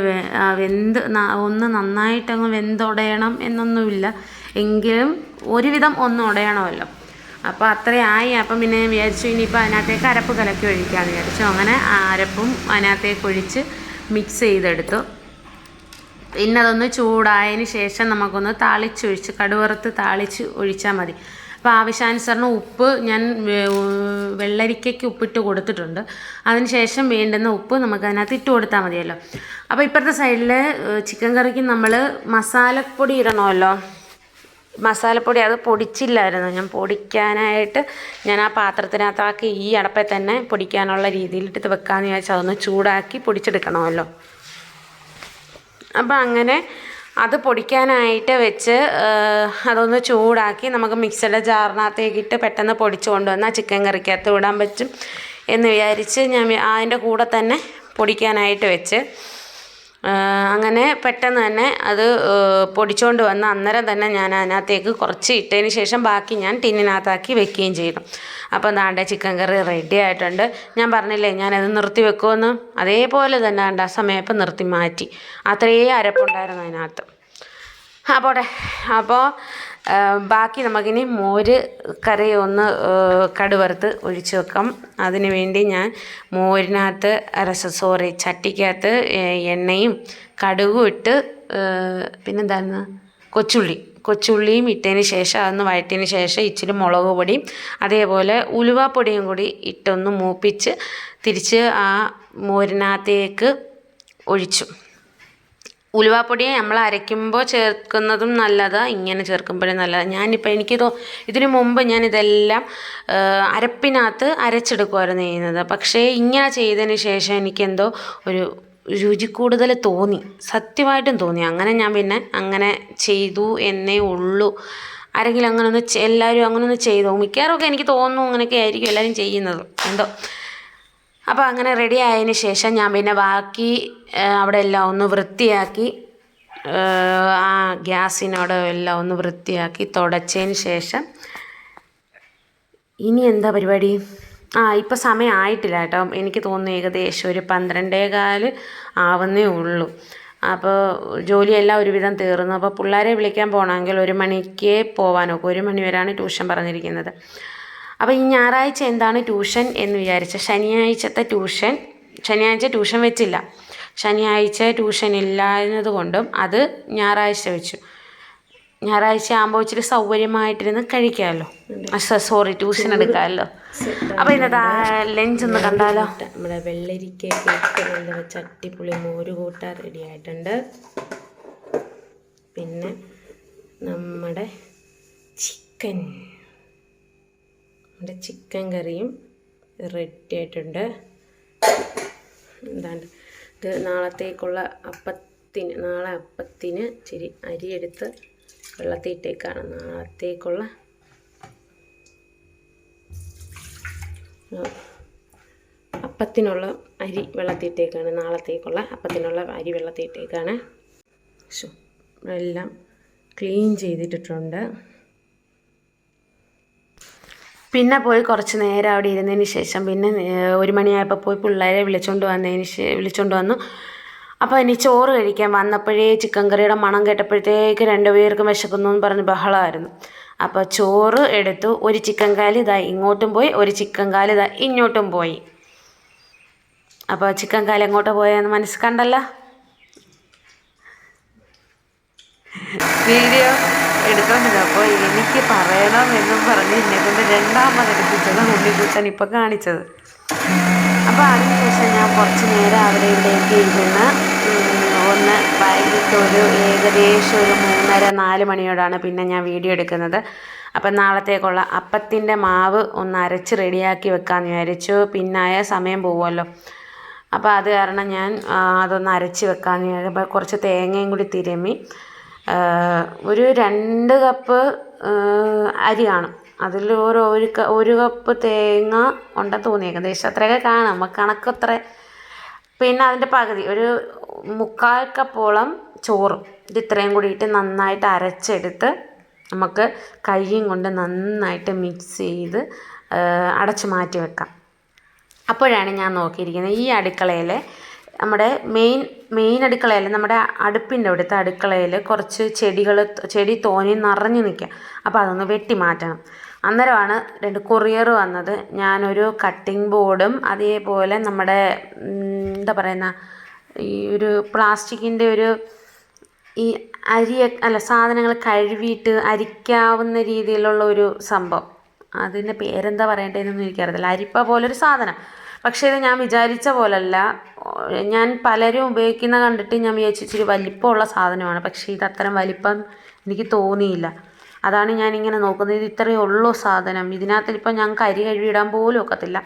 A: ഒന്ന് നന്നായിട്ടങ്ങ് വെന്തുടയണം എന്നൊന്നുമില്ല, എങ്കിലും ഒരുവിധം ഒന്ന് ഉടയണമല്ലോ. അപ്പോൾ അത്രയായി. അപ്പം പിന്നെ ഞാൻ വിചാരിച്ചു ഇനിയിപ്പോൾ അതിനകത്തേക്ക് അരപ്പ് കലക്കി ഒഴിക്കാമെന്ന് വിചാരിച്ചു. അങ്ങനെ ആ അരപ്പും അതിനകത്തേക്ക് ഒഴിച്ച് മിക്സ് ചെയ്തെടുത്തു. പിന്നെ അതൊന്ന് ചൂടായതിന് ശേഷം നമുക്കൊന്ന് താളിച്ചൊഴിച്ച്, കടുവറുത്ത് താളിച്ച് ഒഴിച്ചാൽ മതി. അപ്പോൾ ആവശ്യാനുസരണം ഉപ്പ് ഞാൻ വെള്ളരിക്കയ്ക്ക് ഉപ്പിട്ട് കൊടുത്തിട്ടുണ്ട്. അതിന് ശേഷം വേണ്ടുന്ന ഉപ്പ് നമുക്ക് അതിനകത്ത് ഇട്ട് കൊടുത്താൽ മതിയല്ലോ. അപ്പോൾ ഇപ്പുറത്തെ സൈഡിൽ ചിക്കൻ കറിക്ക് നമ്മൾ മസാലപ്പൊടി ഇടണമല്ലോ. മസാലപ്പൊടി അത് പൊടിച്ചില്ലായിരുന്നു, ഞാൻ പൊടിക്കാനായിട്ട് ഞാൻ ആ പാത്രത്തിനകത്താക്കി ഈ അടപ്പേ തന്നെ പൊടിക്കാനുള്ള രീതിയിലിട്ട് വെക്കാമെന്ന് വിചാരിച്ചാൽ അതൊന്ന് ചൂടാക്കി പൊടിച്ചെടുക്കണമല്ലോ. അപ്പോൾ അങ്ങനെ അത് പൊടിക്കാനായിട്ട് വെച്ച് അതൊന്ന് ചൂടാക്കി നമുക്ക് മിക്സിയുടെ ജാറിനകത്തേക്കിട്ട് പെട്ടെന്ന് പൊടിച്ച് കൊണ്ടുവന്നാൽ ചിക്കൻ കറിക്കകത്ത് ഇടാൻ പറ്റും എന്ന് വിചാരിച്ച് ഞാൻ അതിൻ്റെ കൂടെ തന്നെ പൊടിക്കാനായിട്ട് വെച്ച്, അങ്ങനെ പെട്ടെന്ന് തന്നെ അത് പൊടിച്ചുകൊണ്ട് വന്ന് അന്നേരം തന്നെ ഞാൻ അതിനകത്തേക്ക് കുറച്ച് ഇട്ടതിന് ശേഷം ബാക്കി ഞാൻ ടിന്നിനകത്താക്കി വെക്കുകയും ചെയ്തു. അപ്പോൾ ദാണ്ടെ ചിക്കൻ കറി റെഡി ആയിട്ടുണ്ട്. ഞാൻ പറഞ്ഞില്ലേ ഞാനത് നിർത്തി വെക്കുമെന്ന്, അതേപോലെ തന്നെ ആ സമയപ്പം നിർത്തി മാറ്റി. അത്രയേ അരപ്പുണ്ടായിരുന്നു അതിനകത്ത്. അപ്പോൾ ബാക്കി നമുക്കിനി മോര് കറി ഒന്ന് കടുവറുത്ത് ഒഴിച്ച് വെക്കാം. അതിന് വേണ്ടി ഞാൻ മോരിനകത്ത് ചട്ടിക്കകത്ത് എണ്ണയും കടുകും ഇട്ട്, പിന്നെന്തായിരുന്നു കൊച്ചുള്ളിയും ഇട്ടതിന് ശേഷം അതൊന്ന് വഴറ്റിയതിന് ശേഷം ഇച്ചിരി മുളക് പൊടിയും അതേപോലെ ഉലുവാപ്പൊടിയും കൂടി ഇട്ടൊന്ന് മൂപ്പിച്ച് തിരിച്ച് ആ മോരിനകത്തേക്ക് ഒഴിച്ചു. ഉലുവാപ്പൊടി നമ്മൾ അരയ്ക്കുമ്പോൾ ചേർക്കുന്നതും നല്ലതാണ്, ഇങ്ങനെ ചേർക്കുമ്പോഴും നല്ലതാണ്. ഇതിനു മുമ്പ് ഞാനിതെല്ലാം അരപ്പിനകത്ത് അരച്ചെടുക്കുമായിരുന്നു ചെയ്യുന്നത്. പക്ഷേ ഇങ്ങനെ ചെയ്തതിന് ശേഷം എനിക്കെന്തോ ഒരു രുചി കൂടുതൽ തോന്നി, സത്യമായിട്ടും തോന്നി. അങ്ങനെ ഞാൻ പിന്നെ അങ്ങനെ ചെയ്തു എന്നേ ഉള്ളൂ. ആരെങ്കിലും എല്ലാവരും അങ്ങനൊന്ന് ചെയ്തോ? മിക്കവാറുമൊക്കെ എനിക്ക് തോന്നുന്നു അങ്ങനെയൊക്കെ ആയിരിക്കും എല്ലാവരും ചെയ്യുന്നത് എന്തോ. അപ്പോൾ അങ്ങനെ റെഡി ആയതിന് ശേഷം ഞാൻ പിന്നെ ബാക്കി അവിടെ എല്ലാം ഒന്ന് വൃത്തിയാക്കി, ആ ഗ്യാസിനോട് എല്ലാം ഒന്ന് വൃത്തിയാക്കി തുടച്ചതിന് ശേഷം ഇനി എന്താ പരിപാടി? ഇപ്പം സമയം ആയിട്ടില്ല കേട്ടോ, എനിക്ക് തോന്നുന്നു ഏകദേശം ഒരു 12:15 ആവുന്നേ ഉള്ളൂ. അപ്പോൾ ജോലിയെല്ലാം ഒരുവിധം തീർന്നു. അപ്പോൾ പിള്ളേരെ വിളിക്കാൻ പോകണമെങ്കിൽ 1 മണിക്ക് പോകാനൊക്കെ, 1 മണി വരെയാണ് ട്യൂഷൻ പറഞ്ഞിരിക്കുന്നത്. അപ്പോൾ ഈ ഞായറാഴ്ച എന്താണ് ട്യൂഷൻ എന്ന് വിചാരിച്ച, ശനിയാഴ്ച ട്യൂഷൻ വെച്ചില്ല. ശനിയാഴ്ച ട്യൂഷൻ ഇല്ലാഞ്ഞത് കൊണ്ടും അത് ഞായറാഴ്ച വെച്ചു. ഞായറാഴ്ച ആകുമ്പോൾ ഇച്ചിരി സൗകര്യമായിട്ടിരുന്ന് കഴിക്കാമല്ലോ, ട്യൂഷൻ എടുക്കാമല്ലോ. അപ്പോൾ ഇന്നത്തെ ലഞ്ച് ഒന്ന് കണ്ടാലോ. നമ്മുടെ വെള്ളരിക്കയൊക്കെ ഇട്ട് വെച്ച അടിപൊളി മോര് കൂട്ട റെഡി ആയിട്ടുണ്ട്. പിന്നെ നമ്മുടെ ചിക്കൻ കറിയും റെഡി ആയിട്ടുണ്ട്. എന്താണ് ഇത് നാളത്തേക്കുള്ള നാളെ അപ്പത്തിന് ഇച്ചിരി അരിയെടുത്ത് വെള്ളത്തിയിട്ടേക്കാണ്. നാളത്തേക്കുള്ള അപ്പത്തിനുള്ള അരി വെള്ളത്തിയിട്ടേക്കാണ്. നാളത്തേക്കുള്ള അപ്പത്തിനുള്ള അരി വെള്ളത്തിയിട്ടേക്കാണ്. എല്ലാം ക്ലീൻ ചെയ്തിട്ടിട്ടുണ്ട്. പിന്നെ പോയി കുറച്ച് നേരം അവിടെ ഇരുന്നതിന് ശേഷം പിന്നെ 1 മണിയായപ്പോൾ പോയി പിള്ളേരെ വിളിച്ചുകൊണ്ട് വന്നു. അപ്പോൾ ഇനി ചോറ് കഴിക്കാൻ വന്നപ്പോഴേ ചിക്കൻ കറിയുടെ മണം കേട്ടപ്പോഴത്തേക്ക് 2 പേർക്കും വിശക്കുന്നു എന്ന് പറഞ്ഞ് ബഹളമായിരുന്നു. അപ്പോൾ ചോറ് എടുത്തു. ഒരു ചിക്കൻ കാല് ഇതാ ഇങ്ങോട്ടും പോയി, ഒരു ചിക്കൻ കാല് ഇതാ ഇങ്ങോട്ടും പോയി. അപ്പോൾ ചിക്കൻ കാല് എങ്ങോട്ട് പോയെന്ന് മനസ്സിൽ കണ്ടല്ലോ. വീഡിയോ എടുത്തോണ്ടിരുന്നപ്പോൾ എനിക്ക് പറയണമെന്നും പറഞ്ഞ് എന്നെക്കൊണ്ട് രണ്ടാമതെടുപ്പിച്ചത് ഉണ്ണിക്കുട്ടൻ ഇപ്പം കാണിച്ചത്. അപ്പോൾ അതിനുശേഷം ഞാൻ കുറച്ച് നേരം അവിടെ ഇവിടേക്ക് ഇരുന്ന് വൈകിട്ട് ഏകദേശം 3:30-4 മണിയോടാണ് പിന്നെ ഞാൻ വീഡിയോ എടുക്കുന്നത്. അപ്പം നാളത്തേക്കുള്ള അപ്പത്തിൻ്റെ മാവ് ഒന്ന് അരച്ച് റെഡിയാക്കി വെക്കാമെന്ന് വിചാരിച്ചു. പിന്നായ സമയം പോകുമല്ലോ. അപ്പോൾ അത് കാരണം ഞാൻ അതൊന്ന് അരച്ച് വെക്കാമെന്ന് വിചാരിച്ചു. അപ്പോൾ കുറച്ച് തേങ്ങയും കൂടി തിരുമ്മി ഒരു 2 കപ്പ് അരി കാണും. അതിൽ ഒരു കപ്പ് തേങ്ങ ഉണ്ടെന്ന് തോന്നി. ഏകദേശം അത്രയൊക്കെ കാണാം, നമുക്ക് കണക്കത്ര. പിന്നെ അതിൻ്റെ പകുതി ഒരു 3/4 കപ്പോളം ചോറും ഇത് ഇത്രയും കൂടിയിട്ട് നന്നായിട്ട് അരച്ചെടുത്ത് നമുക്ക് കൈയും കൊണ്ട് നന്നായിട്ട് മിക്സ് ചെയ്ത് അടച്ച് മാറ്റി വെക്കാം. അപ്പോഴാണ് ഞാൻ നോക്കിയിരിക്കുന്നത് ഈ അടുക്കളയിൽ, നമ്മുടെ മെയിൻ അടുക്കളയിൽ, നമ്മുടെ അടുപ്പിൻ്റെ അവിടുത്തെ അടുക്കളയിൽ കുറച്ച് ചെടി തോന്നി നിറഞ്ഞു നിൽക്കുക. അപ്പോൾ അതൊന്ന് വെട്ടി മാറ്റണം. അന്നേരമാണ് 2 കൊറിയർ വന്നത്. ഞാനൊരു കട്ടിംഗ് ബോർഡും അതേപോലെ നമ്മുടെ എന്താ പറയുന്ന ഈ ഒരു പ്ലാസ്റ്റിക്കിൻ്റെ ഈ സാധനങ്ങൾ കഴുകിയിട്ട് അരിക്കാവുന്ന രീതിയിലുള്ള ഒരു സംഭവം, അതിൻ്റെ പേരെന്താ പറയേണ്ടതെന്നൊന്നും എനിക്കറിയത്തില്ല. അരിപ്പ പോലൊരു സാധനം. പക്ഷേ ഇത് ഞാൻ വിചാരിച്ച പോലല്ല. ഞാൻ പലരും ഉപയോഗിക്കുന്ന കണ്ടിട്ട് ഞാൻ വിചാരിച്ചു ഇച്ചിരി വലിപ്പമുള്ള സാധനമാണ്. പക്ഷേ ഇത് അത്രയും വലിപ്പം എനിക്ക് തോന്നിയില്ല. അതാണ് ഞാനിങ്ങനെ നോക്കുന്നത്. ഇത് ഇത്രയേ ഉള്ളൂ സാധനം. ഇതിനകത്ത് ഇപ്പം ഞങ്ങൾക്ക് അരി കഴുകിയിടാൻ പോലും ഒക്കത്തില്ല.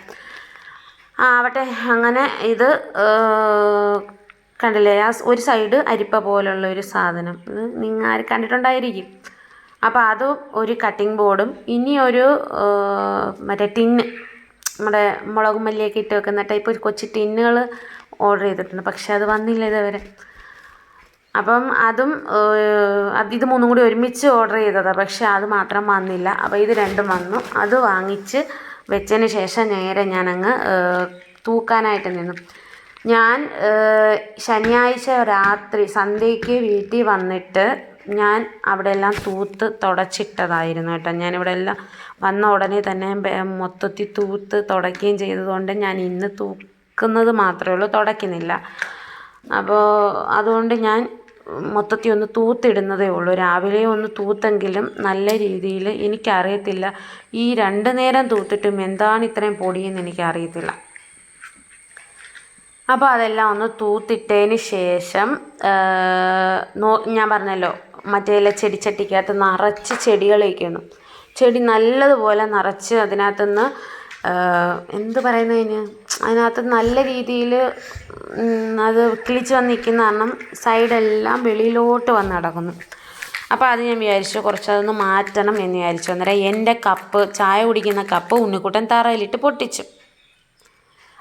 A: ആവട്ടെ. അങ്ങനെ ഇത് കണ്ടില്ലേ, ഒരു സൈഡ് അരിപ്പ പോലുള്ള ഒരു സാധനം. ഇത് നിങ്ങൾ കണ്ടിട്ടുണ്ടായിരിക്കും. അപ്പോൾ അതും ഒരു കട്ടിംഗ് ബോർഡും ഇനി ഒരു മറ്റേ ടിന്ന്, നമ്മുടെ മുളകും മല്ലിയൊക്കെ ഇട്ട് വെക്കുന്ന ടൈപ്പ് കൊച്ചു ടിന്നുകൾ ഓർഡർ ചെയ്തിട്ടുണ്ട്. പക്ഷെ അത് വന്നില്ല ഇതുവരെ. അപ്പം ഇത് 3 കൂടി ഒരുമിച്ച് ഓർഡർ ചെയ്തതാണ്. പക്ഷെ അത് മാത്രം വന്നില്ല. അപ്പോൾ ഇത് 2 വന്നു. അത് വാങ്ങിച്ച് വെച്ചതിന് ശേഷം നേരെ ഞാനങ്ങ് തൂക്കാനായിട്ട് നിന്നു. ഞാൻ ശനിയാഴ്ച രാത്രി സന്ധ്യയ്ക്ക് വീട്ടിൽ വന്നിട്ട് ഞാൻ അവിടെ എല്ലാം തൂത്ത് തുടച്ചിട്ടതായിരുന്നു കേട്ടോ. ഞാനിവിടെ എല്ലാം വന്ന ഉടനെ തന്നെ മൊത്തത്തിൽ തൂത്ത് തുടയ്ക്കുകയും ചെയ്തതുകൊണ്ട് ഞാൻ ഇന്ന് തൂക്കുന്നത് മാത്രമേ ഉള്ളൂ, തുടയ്ക്കുന്നില്ല. അപ്പോൾ അതുകൊണ്ട് ഞാൻ മൊത്തത്തിൽ ഒന്ന് തൂത്തിടുന്നതേ ഉള്ളൂ. രാവിലെ ഒന്ന് തൂത്തെങ്കിലും നല്ല രീതിയിൽ. എനിക്കറിയത്തില്ല ഈ 2 നേരം തൂത്തിട്ടും എന്താണ് ഇത്രയും പൊടിയെന്ന് എനിക്കറിയത്തില്ല. അപ്പോൾ അതെല്ലാം ഒന്ന് തൂത്തിട്ടതിന് ശേഷം ഞാൻ പറഞ്ഞല്ലോ മറ്റേ ചെടിച്ചട്ടിക്കകത്ത് നിറച്ച് ചെടികൾ വയ്ക്കുന്നു. ചെടി നല്ലതുപോലെ നിറച്ച് അതിനകത്തുനിന്ന് എന്ത് പറയുന്നതിന്, അതിനകത്ത് നല്ല രീതിയിൽ അത് കിളിച്ച് വന്ന് നിൽക്കുന്ന കാരണം സൈഡെല്ലാം വെളിയിലോട്ട് വന്ന് കിടക്കുന്നു. അപ്പോൾ അത് ഞാൻ വിചാരിച്ചു കുറച്ചതൊന്ന് മാറ്റണം എന്ന് വിചാരിച്ചു. അന്നേരം എൻ്റെ ചായ കുടിക്കുന്ന കപ്പ് ഉണ്ണിക്കുട്ടൻ തറയിലിട്ട് പൊട്ടിച്ചു.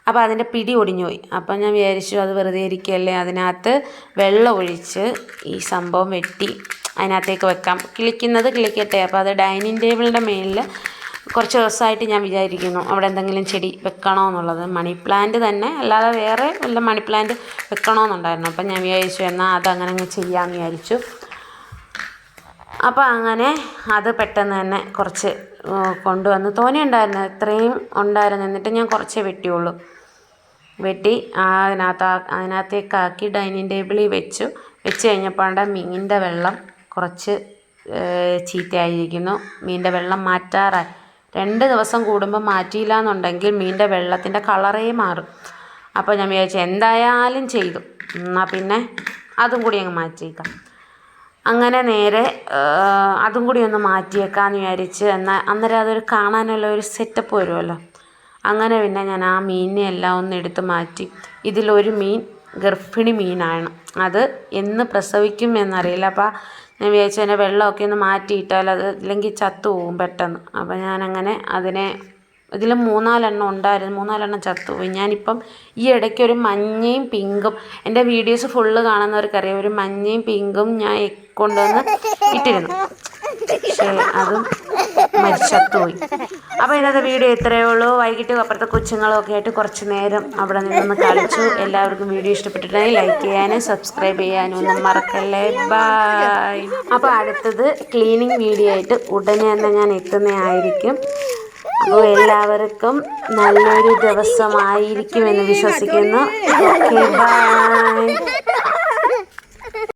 A: അപ്പോൾ അതിൻ്റെ പിടി ഒടിഞ്ഞു പോയി. അപ്പം ഞാൻ വിചാരിച്ചു അത് വെറുതെ ഇരിക്കുകയല്ലേ, അതിനകത്ത് വെള്ളം ഒഴിച്ച് ഈ സംഭവം വെട്ടി അതിനകത്തേക്ക് വെക്കാം. കിളിക്കട്ടെ. അപ്പോൾ അത് ഡൈനിങ് ടേബിളിൻ്റെ മേലിൽ കുറച്ച് ദിവസമായിട്ട് ഞാൻ വിചാരിക്കുന്നു അവിടെ എന്തെങ്കിലും ചെടി വെക്കണമെന്നുള്ളത്. മണി പ്ലാന്റ് തന്നെ, അല്ലാതെ വേറെ വല്ല മണി പ്ലാന്റ് വെക്കണമെന്നുണ്ടായിരുന്നു. അപ്പം ഞാൻ വിചാരിച്ചു എന്നാൽ അതങ്ങനെ അങ്ങ് ചെയ്യാമെന്ന് വിചാരിച്ചു. അപ്പോൾ അങ്ങനെ അത് പെട്ടെന്ന് തന്നെ കുറച്ച് കൊണ്ടുവന്ന് തോനെ ഉണ്ടായിരുന്നു, ഇത്രയും ഉണ്ടായിരുന്നു. എന്നിട്ട് ഞാൻ കുറച്ചേ വെട്ടി അതിനകത്തേക്കാക്കി ഡൈനിങ് ടേബിളിൽ വെച്ച് കഴിഞ്ഞപ്പോൾ മീനിൻ്റെ വെള്ളം കുറച്ച് ചീത്തയായിരിക്കുന്നു. മീനിൻ്റെ വെള്ളം മാറ്റാറായി. 2 ദിവസം കൂടുമ്പോൾ മാറ്റിയില്ല എന്നുണ്ടെങ്കിൽ മീനിൻ്റെ വെള്ളത്തിൻ്റെ കളറേ മാറും. അപ്പോൾ ഞാൻ വിചാരിച്ചു എന്തായാലും ചെയ്തു, എന്നാൽ പിന്നെ അതും കൂടി അങ്ങ് മാറ്റിയേക്കാം. അങ്ങനെ നേരെ അതും കൂടി ഒന്ന് മാറ്റിയേക്കാമെന്ന് വിചാരിച്ച്. അന്നേരം അതൊരു കാണാനുള്ള ഒരു സെറ്റപ്പ് വരുമല്ലോ. അങ്ങനെ പിന്നെ ഞാൻ ആ മീനിനെ എല്ലാം ഒന്ന് എടുത്ത് മാറ്റി. ഇതിലൊരു മീൻ ഗർഭിണി മീനാണ്. അത് എന്ന് പ്രസവിക്കും എന്നറിയില്ല. അപ്പോൾ ഞാൻ വിചാരിച്ചു അതിൻ്റെ വെള്ളമൊക്കെ ഒന്ന് മാറ്റിയിട്ടാൽ അത് ഇല്ലെങ്കിൽ ചത്തുപോകും പെട്ടെന്ന്. അപ്പോൾ ഞാനങ്ങനെ അതിനെ ഇതിൽ 3-4 ഉണ്ടായിരുന്നു, 3-4 ചത്തുപോയി. ഞാനിപ്പം ഈ ഇടയ്ക്ക് ഒരു മഞ്ഞയും പിങ്കും, എൻ്റെ വീഡിയോസ് ഫുള്ള് കാണുന്നവർക്കറിയാം, ഒരു മഞ്ഞയും പിങ്കും ഞാൻ കൊണ്ടുവന്ന് ഇട്ടിരുന്നു. പക്ഷേ അതും ചത്തുപോയി. അപ്പോൾ ഇന്നത്തെ വീഡിയോ ഇത്രയേ ഉള്ളൂ. വൈകിട്ട് അപ്പുറത്തെ കൊച്ചുങ്ങളൊക്കെ ആയിട്ട് കുറച്ച് നേരം അവിടെ നിന്ന് കളിച്ചു. എല്ലാവർക്കും വീഡിയോ ഇഷ്ടപ്പെട്ടിട്ടുണ്ടെങ്കിൽ ലൈക്ക് ചെയ്യാനും സബ്സ്ക്രൈബ് ചെയ്യാനും ഒന്നും മറക്കല്ലേ. ബൈ. അപ്പോൾ അടുത്തത് ക്ലീനിങ് വീഡിയോ ആയിട്ട് ഉടനെ തന്നെ ഞാൻ എത്തുന്നതായിരിക്കും. അപ്പോൾ എല്ലാവർക്കും നല്ലൊരു ദിവസമായിരിക്കുമെന്ന് വിശ്വസിക്കുന്നു. Okay, by.